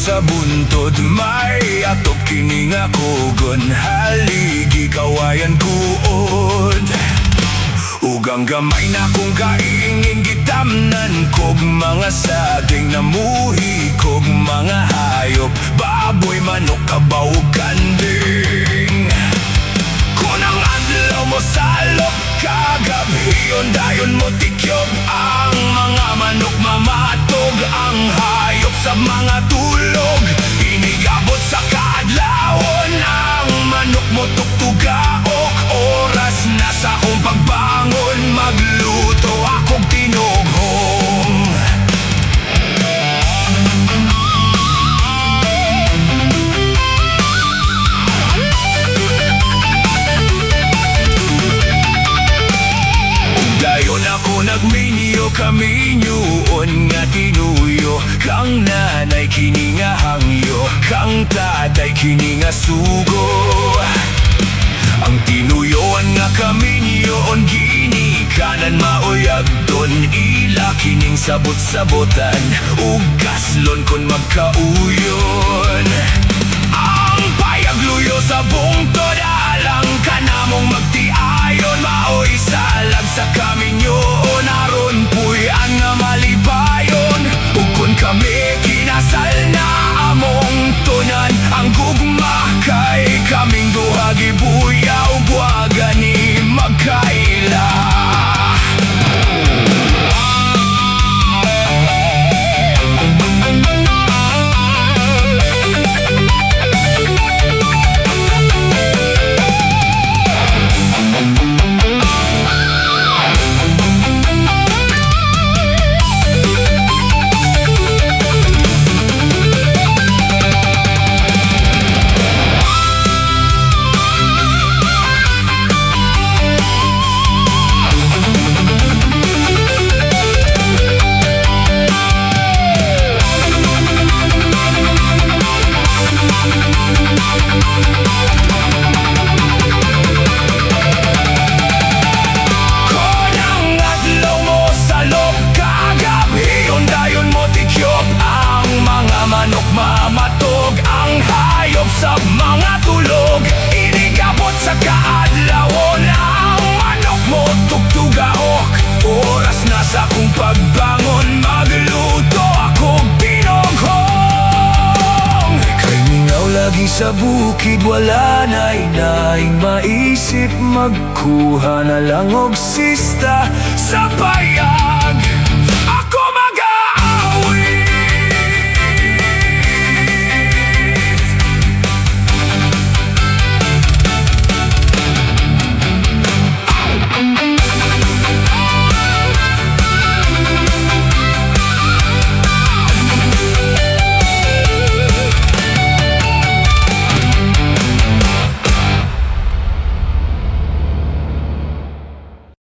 sa buntod, may atop kining ako gon haligi kawayan kuod. Ugang gamay na kung kaingin gitamnan kog mga saging namuhi kog mga hayop, baboy, manok, kabaw, kanding. Kunang adlaw mo salop kagabi, dayon mo tikyob ang mga manok mamatog, ang hayop sa mga tulog. Inigabot sa kaadlawon ang manok mo tuktugaok, oras na sa akong pagbangon, magluto akong tinughong. Dayon ako nagminyo kaminyoon nga tinuyo, kang nanay kini nga hangyo, kang tatay kini nga sugo. Ang tinuyoan nga kaminyoon gini kanan mauyag don, ila kining sabot-sabotan ug gaslon kon magkauyon. Ang payagluyo sa bungtod alang kanamong magtiayon, maoy salag sa kaminyoon aron puy-an nga malibayon. Ug kun kami kinasal na among tunan, ang gugma kay kaming duha gibuyaw buwagani magkaila. Mamatog ang hayop sa mga tulog, inigabot sa kaadlawon ang manok mo tugtugaok, oras na sa akong pagbangon, magluto ako pinughong. Kay mingaw lagi sa bukid, wala na'y maisip, magkuha na lang og sista